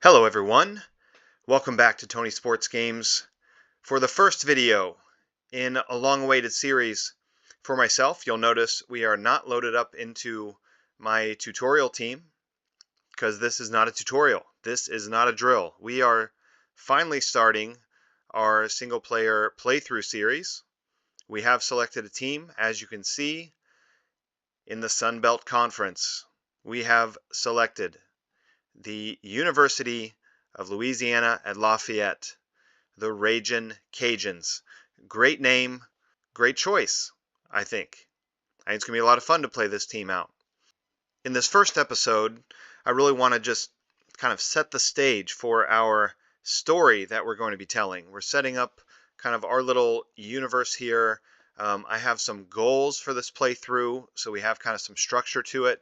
Hello everyone, welcome back to Tony Sports Games for the first video in a long-awaited series for myself. You'll notice we are not loaded up into my tutorial team because this is not a tutorial. This is not a drill. We are finally starting our single-player playthrough series. We have selected a team, as you can see, in the Sun Belt Conference. We have selected the University of Louisiana at Lafayette, the Ragin Cajuns. Great name, great choice, I think. I think it's going to be a lot of fun to play this team out. In this first episode, I really want to just kind of set the stage for our story that we're going to be telling. We're setting up kind of our little universe here. I have some goals for this playthrough, so we have kind of some structure to it.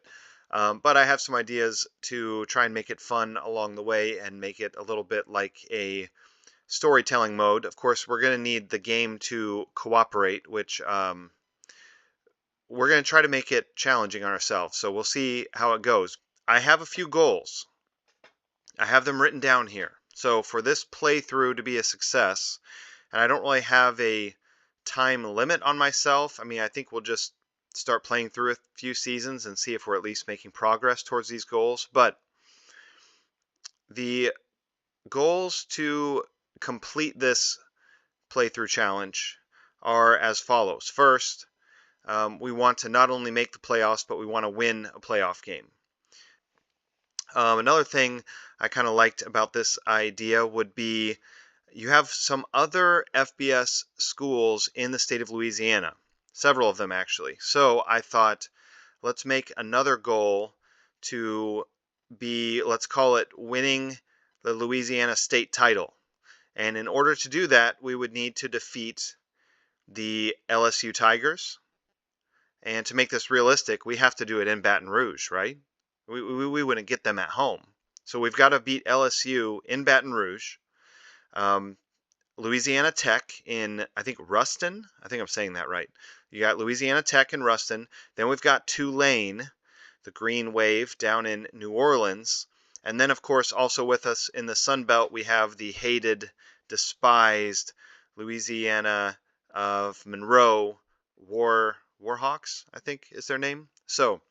But I have some ideas to try and make it fun along the way and make it a little bit like a storytelling mode. Of course, we're going to need the game to cooperate, which we're going to try to make it challenging on ourselves. So we'll see how it goes. I have a few goals. I have them written down here. So for this playthrough to be a success, and I don't really have a time limit on myself. I mean, I think we'll just start playing through a few seasons and see if we're at least making progress towards these goals. But the goals to complete this playthrough challenge are as follows. First, we want to not only make the playoffs, but we want to win a playoff game. Another thing I kind of liked about this idea would be you have some other FBS schools in the state of Louisiana. Several of them, actually. So I thought, let's make another goal to be, let's call it winning the Louisiana state title. And in order to do that, we would need to defeat the LSU Tigers. And to make this realistic, we have to do it in Baton Rouge, right? We wouldn't get them at home. So we've got to beat LSU in Baton Rouge. Louisiana Tech in, I think, Ruston. I think I'm saying that right. You got Louisiana Tech in Ruston. Then we've got Tulane, the Green Wave, down in New Orleans. And then, of course, also with us in the Sun Belt, we have the hated, despised Louisiana of Monroe Warhawks, I think is their name. So,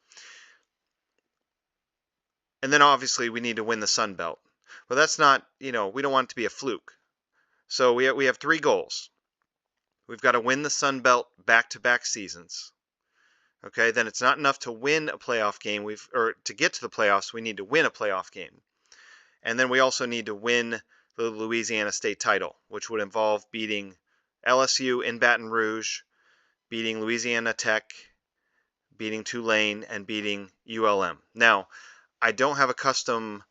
and then obviously we need to win the Sun Belt. But that's not, we don't want it to be a fluke. So we have three goals. We've got to win the Sun Belt back-to-back seasons. Okay, then it's not enough to win a playoff game. Or to get to the playoffs, we need to win a playoff game. And then we also need to win the Louisiana state title, which would involve beating LSU in Baton Rouge, beating Louisiana Tech, beating Tulane, and beating ULM. Now, I don't have a custom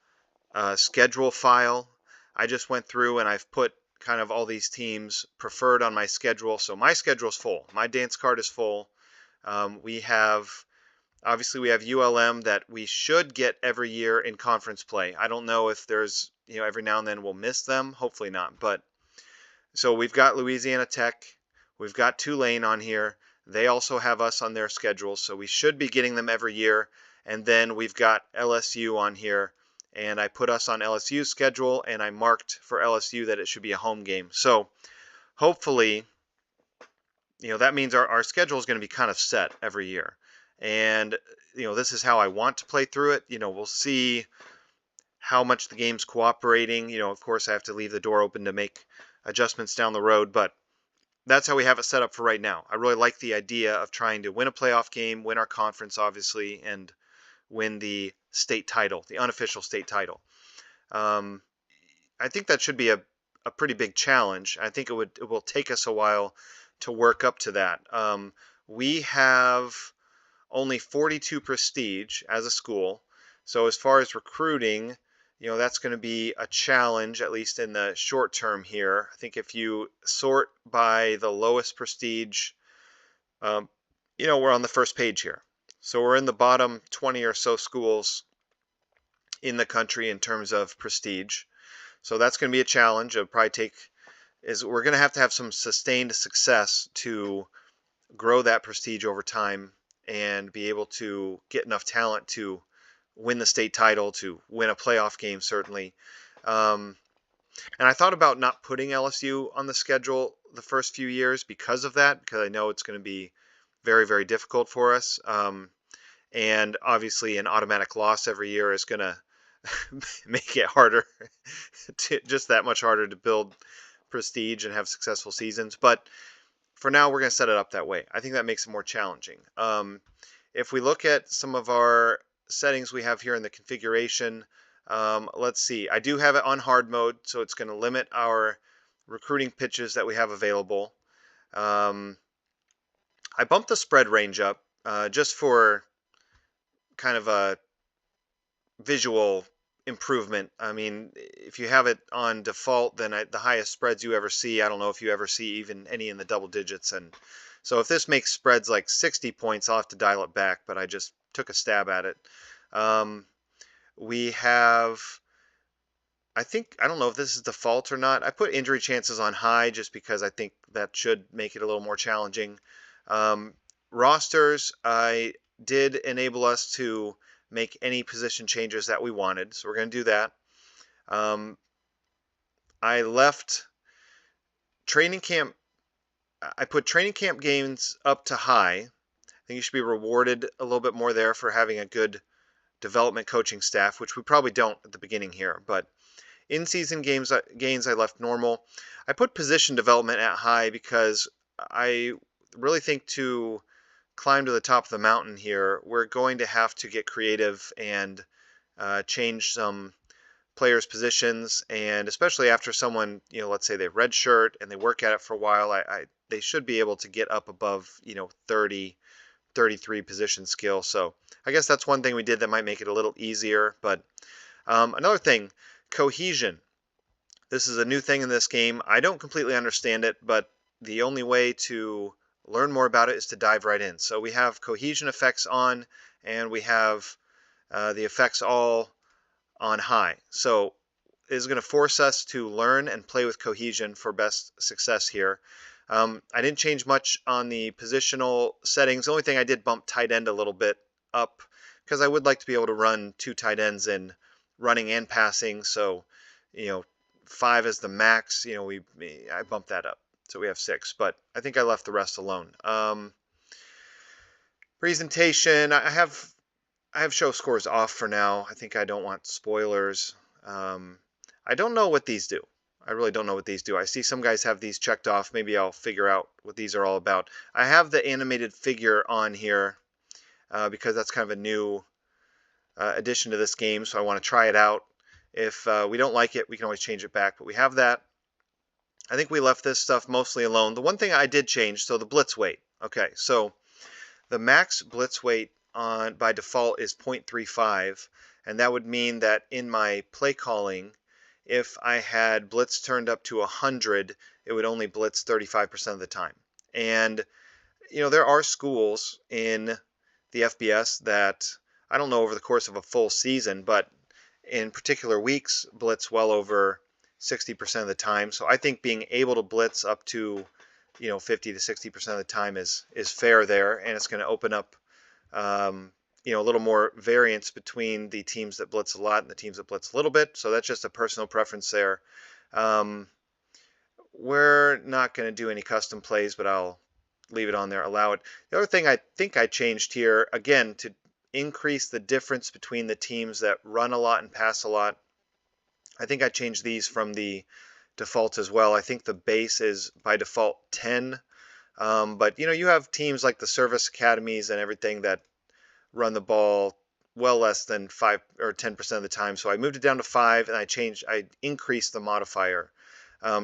schedule file. I just went through and I've put kind of all these teams preferred on my schedule. So my schedule's full. My dance card is full. We have ULM that we should get every year in conference play. I don't know if there's, every now and then we'll miss them. Hopefully not. But so we've got Louisiana Tech. We've got Tulane on here. They also have us on their schedule. So we should be getting them every year. And then we've got LSU on here. And I put us on LSU's schedule, and I marked for LSU that it should be a home game. So hopefully, that means our schedule is going to be kind of set every year. And, this is how I want to play through it. We'll see how much the game's cooperating. Of course, I have to leave the door open to make adjustments down the road, but that's how we have it set up for right now. I really like the idea of trying to win a playoff game, win our conference, obviously, and win the state title, the unofficial state title. I think that should be a pretty big challenge. I think it will take us a while to work up to that. We have only 42 prestige as a school. So as far as recruiting, that's going to be a challenge, at least in the short term here. I think if you sort by the lowest prestige, we're on the first page here. So we're in the bottom 20 or so schools in the country in terms of prestige. So that's going to be a challenge. We're going to have some sustained success to grow that prestige over time and be able to get enough talent to win the state title, to win a playoff game, certainly. Um, and I thought about not putting LSU on the schedule the first few years because of that, because I know it's going to be very, very difficult for us. And obviously, an automatic loss every year is going to make it harder, just that much harder to build prestige and have successful seasons. But for now, we're going to set it up that way. I think that makes it more challenging. If we look at some of our settings we have here in the configuration, let's see. I do have it on hard mode, so it's going to limit our recruiting pitches that we have available. Um, I bumped the spread range up just for kind of a visual improvement. I mean, if you have it on default, then the highest spreads you ever see, I don't know if you ever see even any in the double digits. And so if this makes spreads like 60 points, I'll have to dial it back, but I just took a stab at it. Um, we have, I don't know if this is default or not. I put injury chances on high just because I think that should make it a little more challenging. Um, Rosters, I did enable us to make any position changes that we wanted, so we're going to do that. I left training camp, I put training camp games up to high. I think you should be rewarded a little bit more there for having a good development coaching staff, which we probably don't at the beginning here, but in-season gains I left normal. I put position development at high because I really think to climb to the top of the mountain here, we're going to have to get creative and change some players' positions. And especially after someone, let's say they redshirt and they work at it for a while, they should be able to get up above, 30, 33 position skill. So I guess that's one thing we did that might make it a little easier. But another thing, cohesion. This is a new thing in this game. I don't completely understand it, but the only way to learn more about it is to dive right in. So we have cohesion effects on, and we have the effects all on high. So it is going to force us to learn and play with cohesion for best success here. I didn't change much on the positional settings. The only thing I did bump tight end a little bit up because I would like to be able to run two tight ends in running and passing. So, 5 is the max. I bumped that up. So we have 6, but I think I left the rest alone. Presentation, I have show scores off for now. I think I don't want spoilers. I don't know what these do. I really don't know what these do. I see some guys have these checked off. Maybe I'll figure out what these are all about. I have the animated figure on here because that's kind of a new addition to this game, so I want to try it out. If we don't like it, we can always change it back, but we have that. I think we left this stuff mostly alone. The one thing I did change, so the blitz weight. Okay, so the max blitz weight on by default is 0.35, and that would mean that in my play calling, if I had blitz turned up to 100, it would only blitz 35% of the time. And there are schools in the FBS that I don't know over the course of a full season, but in particular weeks blitz well over 60% of the time. So I think being able to blitz up to 50 to 60% of the time is fair there, and it's going to open up a little more variance between the teams that blitz a lot and the teams that blitz a little bit. So that's just a personal preference there. We're not going to do any custom plays, but I'll leave it on there, allow it. The other thing I think I changed here, again, to increase the difference between the teams that run a lot and pass a lot, I think I changed these from the default as well. I think the base is by default 10, but you have teams like the service academies and everything that run the ball well less than 5 or 10% of the time. So I moved it down to 5, and I increased the modifier.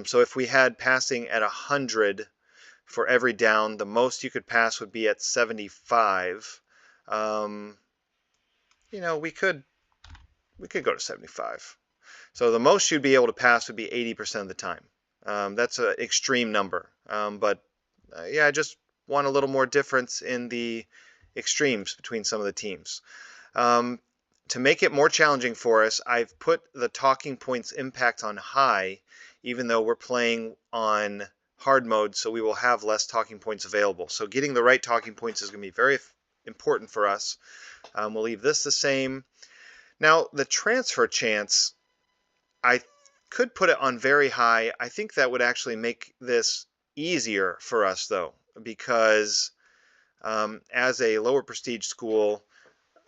So if we had passing at 100 for every down, the most you could pass would be at 75. We could go to 75. So the most you'd be able to pass would be 80% of the time. That's an extreme number. But I just want a little more difference in the extremes between some of the teams. To make it more challenging for us, I've put the talking points impact on high, even though we're playing on hard mode, so we will have less talking points available. So getting the right talking points is going to be very important for us. We'll leave this the same. Now, the transfer chance, I could put it on very high. I think that would actually make this easier for us, though, because as a lower prestige school,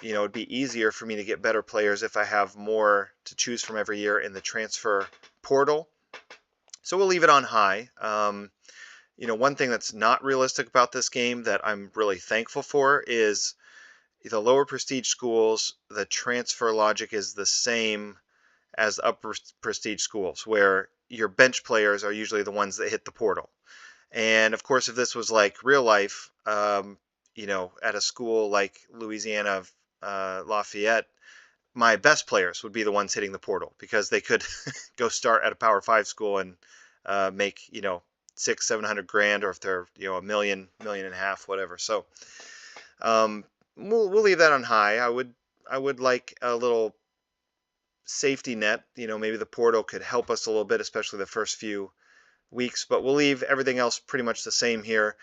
it'd be easier for me to get better players if I have more to choose from every year in the transfer portal. So we'll leave it on high. One thing that's not realistic about this game that I'm really thankful for is the lower prestige schools, the transfer logic is the same as upper prestige schools, where your bench players are usually the ones that hit the portal. And of course, if this was like real life, at a school like Louisiana Lafayette, my best players would be the ones hitting the portal because they could go start at a Power Five school and make 600-700 grand, or if they're a million and a half, whatever. So we'll leave that on high. I would like a little safety net. Maybe the portal could help us a little bit, especially the first few weeks, but we'll leave everything else pretty much the same here.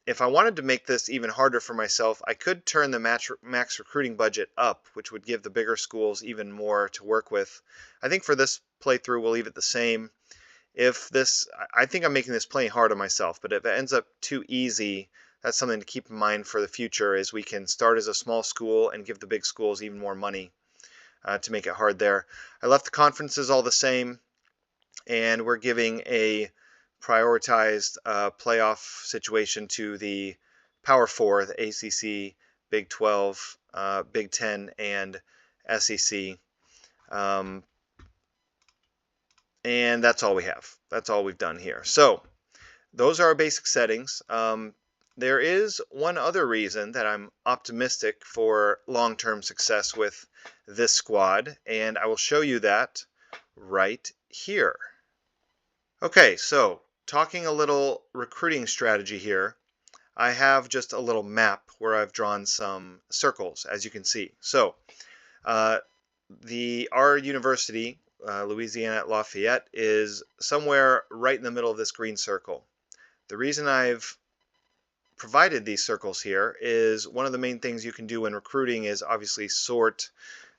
If I wanted to make this even harder for myself, I could turn the max recruiting budget up, which would give the bigger schools even more to work with. I think for this playthrough, we'll leave it the same. I think I'm making this playing hard on myself, but if it ends up too easy, that's something to keep in mind for the future, is we can start as a small school and give the big schools even more money to make it hard there. I left the conferences all the same, and we're giving a prioritized playoff situation to the Power Four, the ACC, Big 12, Big 10, and SEC. And that's all we have. That's all we've done here. So those are our basic settings. There is one other reason that I'm optimistic for long-term success with this squad, and I will show you that right here. Okay, so talking a little recruiting strategy here, I have just a little map where I've drawn some circles, as you can see. So our university, Louisiana at Lafayette, is somewhere right in the middle of this green circle. The reason I've provided these circles here is one of the main things you can do in recruiting is obviously sort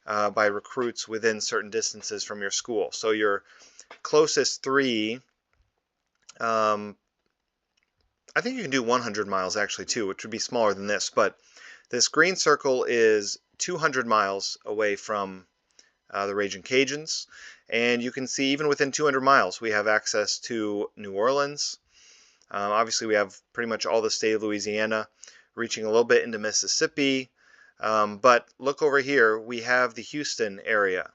by recruits within certain distances from your school. So your closest three, I think you can do 100 miles actually too, which would be smaller than this, but this green circle is 200 miles away from the Ragin Cajuns, and you can see even within 200 miles we have access to New Orleans. Obviously we have pretty much all the state of Louisiana, reaching a little bit into Mississippi, but look over here, we have the Houston area,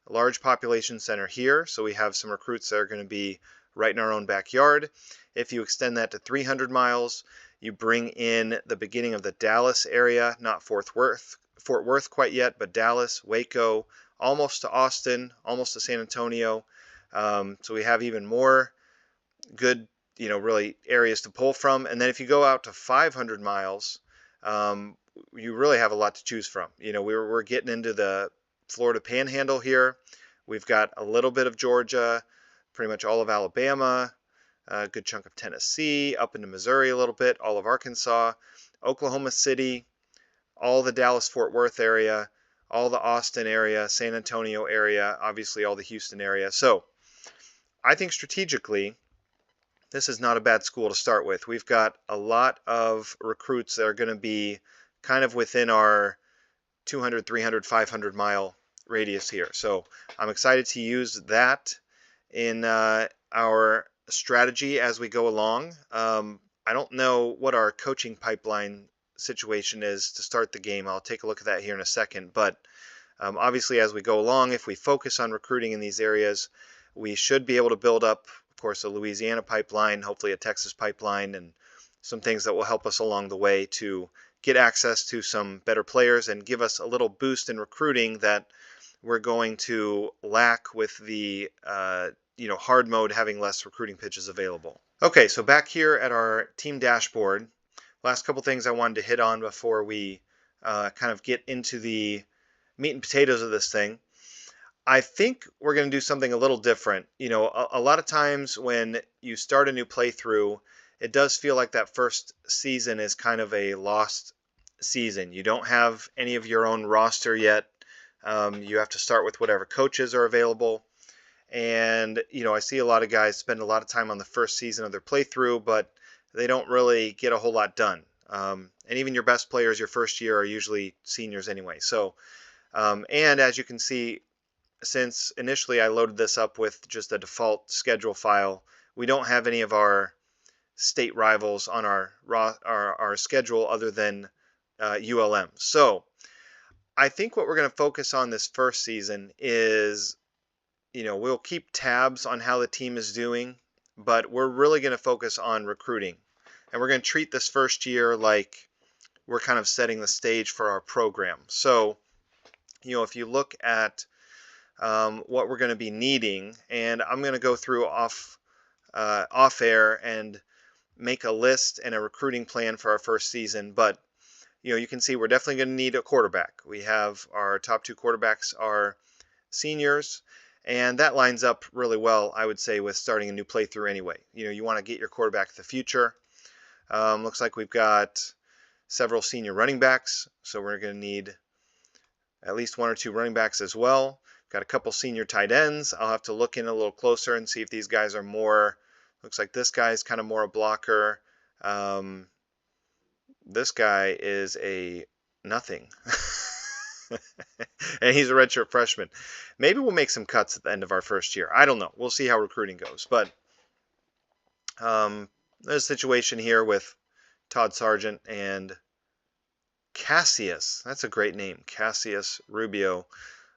a large population center here, so we have some recruits that are going to be right in our own backyard. If you extend that to 300 miles, you bring in the beginning of the Dallas area, not Fort Worth quite yet, but Dallas, Waco, almost to Austin, almost to San Antonio. So we have even more good, really areas to pull from. And then if you go out to 500 miles, you really have a lot to choose from. We're getting into the Florida Panhandle here. We've got a little bit of Georgia, pretty much all of Alabama, a good chunk of Tennessee, up into Missouri a little bit, all of Arkansas, Oklahoma City, all the Dallas-Fort Worth area, all the Austin area, San Antonio area, obviously all the Houston area. So I think strategically, this is not a bad school to start with. We've got a lot of recruits that are going to be kind of within our 200, 300, 500 mile radius here. So I'm excited to use that in our strategy as we go along. I don't know what our coaching pipeline situation is to start the game. I'll take a look at that here in a second. But obviously, as we go along, if we focus on recruiting in these areas, we should be able to build up, of course, a Louisiana pipeline, hopefully a Texas pipeline, and some things that will help us along the way to get access to some better players and give us a little boost in recruiting that we're going to lack with the hard mode having less recruiting pitches available. Okay, so back here at our team dashboard, last couple things I wanted to hit on before we kind of get into the meat and potatoes of this thing. I think we're going to do something a little different. A lot of times when you start a new playthrough, it does feel like that first season is kind of a lost season. You don't have any of your own roster yet. You have to start with whatever coaches are available. And, I see a lot of guys spend a lot of time on the first season of their playthrough, but they don't really get a whole lot done. And even your best players your first year are usually seniors anyway. So, and as you can see, since initially I loaded this up with just a default schedule file, we don't have any of our state rivals on our schedule other than ULM. So I think what we're going to focus on this first season is, we'll keep tabs on how the team is doing, but we're really going to focus on recruiting. And we're going to treat this first year like we're kind of setting the stage for our program. So, if you look at what we're going to be needing, and I'm going to go through off air and make a list and a recruiting plan for our first season. But you can see we're definitely going to need a quarterback. We have our top 2 quarterbacks are seniors, and that lines up really well, I would say, with starting a new playthrough anyway. You want to get your quarterback of the future. Looks like we've got several senior running backs, so we're going to need at least 1 or 2 running backs as well. Got a couple senior tight ends. I'll have to look in a little closer and see if these guys are more. Looks like this guy is kind of more a blocker. This guy is a nothing. And he's a redshirt freshman. Maybe we'll make some cuts at the end of our first year. I don't know. We'll see how recruiting goes. But there's a situation here with Todd Sargent and Cassius. That's a great name. Cassius Rubio.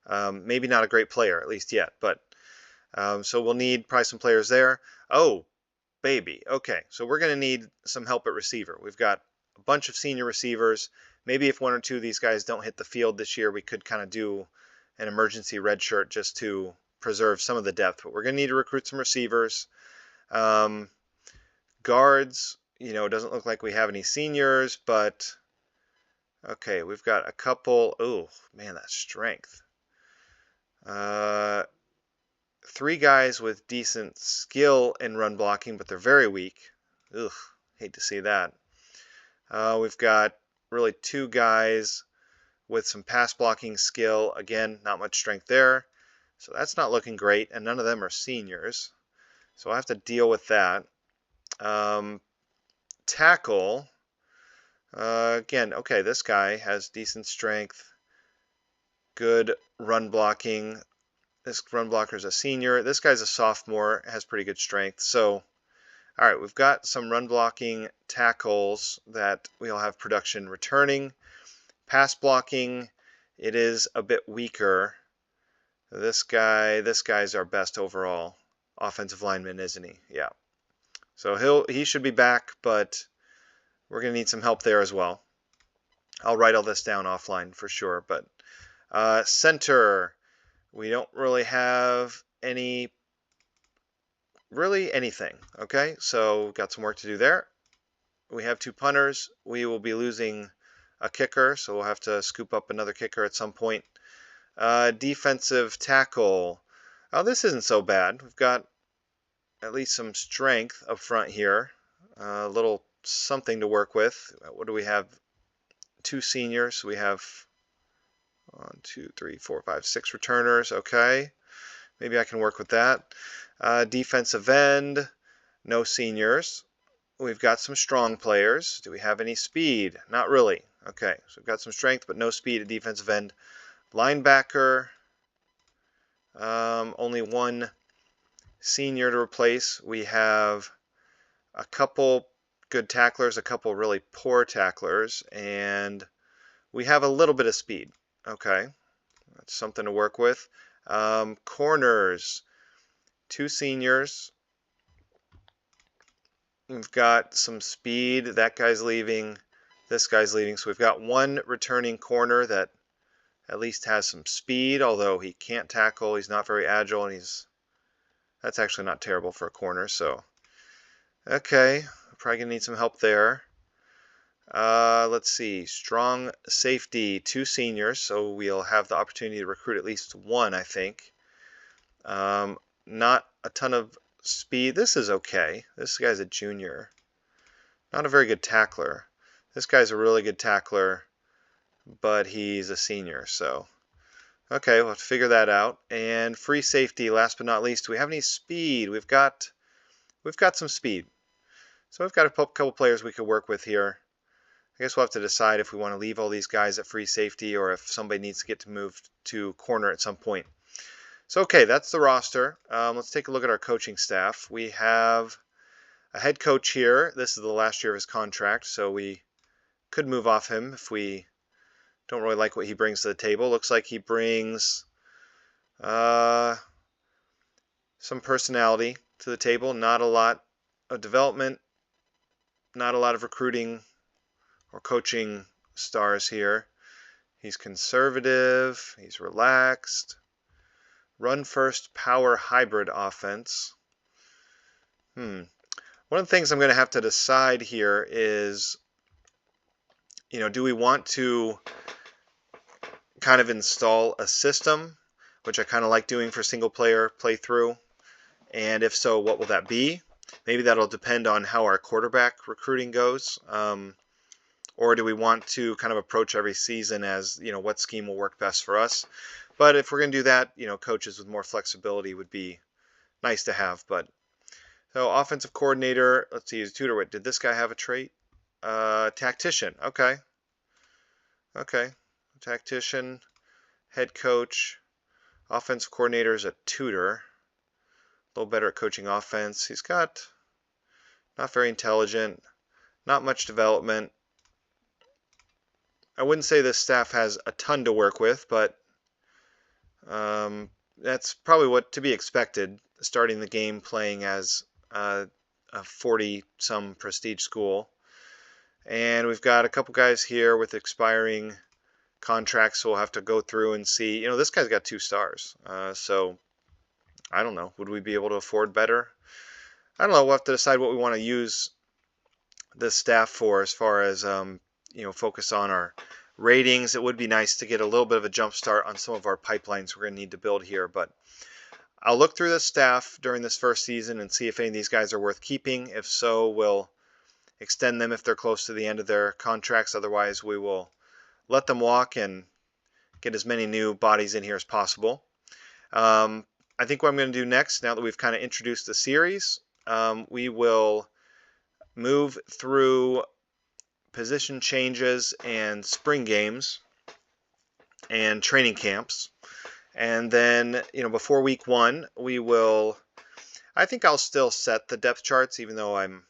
Maybe not a great player, at least yet. But so we'll need probably some players there. Oh, baby. Okay, so we're going to need some help at receiver. We've got a bunch of senior receivers. Maybe if 1 or 2 of these guys don't hit the field this year, we could kind of do an emergency red shirt just to preserve some of the depth. But we're going to need to recruit some receivers. Guards, it doesn't look like we have any seniors, but okay, we've got a couple. Oh, man, that strength. 3 guys with decent skill in run blocking, but they're very weak. Ugh, hate to see that. We've got really 2 guys with some pass blocking skill. Again, not much strength there. So that's not looking great, and none of them are seniors. So I'll have to deal with that. Tackle. Again, okay, this guy has decent strength, good run blocking. This run blocker is a senior. This guy's a sophomore, has pretty good strength. So, all right, we've got some run blocking tackles that we'll have production returning. Pass blocking, it is a bit weaker. This guy's our best overall offensive lineman, isn't he? Yeah. So he should be back, but we're going to need some help there as well. I'll write all this down offline for sure. But center, we don't really have anything. Okay, so got some work to do there. We have 2 punters. We will be losing a kicker, so we'll have to scoop up another kicker at some point. Defensive tackle. Oh, this isn't so bad. We've got at least some strength up front here. A little something to work with. What do we have? 2 seniors. We have 1, 2, 3, 4, 5, 6 returners. Okay. Maybe I can work with that. Defensive end. No seniors. We've got some strong players. Do we have any speed? Not really. Okay. So we've got some strength, but no speed at defensive end. Linebacker. Only 1 senior to replace. We have a couple good tacklers, a couple really poor tacklers, and we have a little bit of speed. Okay, that's something to work with. Corners, 2 seniors. We've got some speed. That guy's leaving. This guy's leaving. So we've got 1 returning corner that at least has some speed, although he can't tackle. He's not very agile, and that's actually not terrible for a corner. So, okay, probably gonna need some help there. Let's see, strong safety, 2 seniors, so we'll have the opportunity to recruit at least 1, I think. Not a ton of speed. This is okay. This guy's a junior. Not a very good tackler. This guy's a really good tackler, but he's a senior, so Okay, we'll have to figure that out. And free safety, last but not least, do we have any speed? We've got some speed. So we've got a couple players we could work with here. I guess we'll have to decide if we want to leave all these guys at free safety or if somebody needs to get to move to corner at some point. So okay, that's the roster. Let's take a look at our coaching staff. We have a head coach here. This is the last year of his contract, so we could move off him if we don't really like what he brings to the table. Looks like he brings some personality to the table. Not a lot of development, not a lot of recruiting or coaching stars here. He's conservative, he's relaxed. Run first power hybrid offense. One of the things I'm going to have to decide here is, do we want to kind of install a system, which I kind of like doing for single player playthrough? And if so, what will that be? Maybe that'll depend on how our quarterback recruiting goes. Or do we want to kind of approach every season as, what scheme will work best for us? But if we're going to do that, coaches with more flexibility would be nice to have. But so offensive coordinator, let's see, his tutor. Did this guy have a trait? Tactician. Okay. Tactician, head coach, offensive coordinator is a tutor. A little better at coaching offense. He's got not very intelligent, not much development. I wouldn't say this staff has a ton to work with, but that's probably what to be expected, starting the game playing as a 40-some prestige school. And we've got a couple guys here with expiring contracts, so we'll have to go through and see. This guy's got 2 stars. So I don't know. Would we be able to afford better? I don't know. We'll have to decide what we want to use this staff for as far as, focus on our ratings. It would be nice to get a little bit of a jump start on some of our pipelines we're going to need to build here. But I'll look through this staff during this first season and see if any of these guys are worth keeping. If so, we'll extend them if they're close to the end of their contracts. Otherwise, we will let them walk and get as many new bodies in here as possible. I think what I'm going to do next, now that we've kind of introduced the series, we will move through position changes and spring games and training camps. And then, before week 1, I think I'll still set the depth charts, even though I'm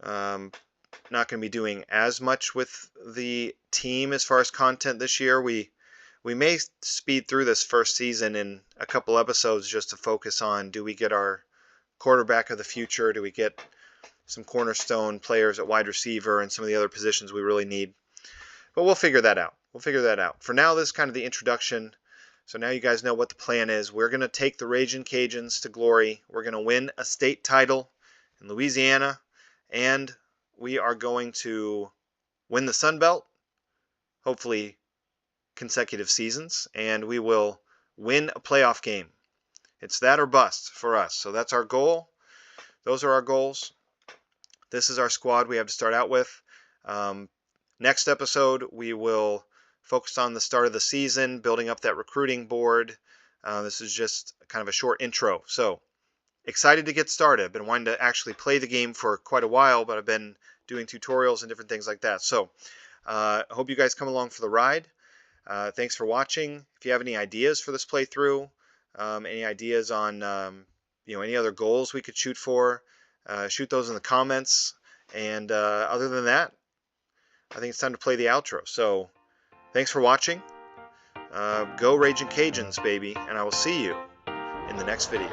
not going to be doing as much with the team as far as content this year. We may speed through this first season in a couple episodes just to focus on, do we get our quarterback of the future? Do we get some cornerstone players at wide receiver and some of the other positions we really need? But we'll figure that out. For now, this is kind of the introduction. So now you guys know what the plan is. We're going to take the Ragin Cajuns to glory. We're going to win a state title in Louisiana, and we are going to win the Sun Belt, hopefully consecutive seasons, and we will win a playoff game. It's that or bust for us. So that's our goal. Those are our goals. This is our squad we have to start out with. Next episode, we will focus on the start of the season, building up that recruiting board. This is just kind of a short intro. So excited to get started. I've been wanting to actually play the game for quite a while, but I've been doing tutorials and different things like that. So I hope you guys come along for the ride. Thanks for watching. If you have any ideas for this playthrough, any ideas on any other goals we could shoot for, shoot those in the comments. And other than that, I think it's time to play the outro. So thanks for watching. Go Ragin Cajuns, baby, and I will see you in the next video.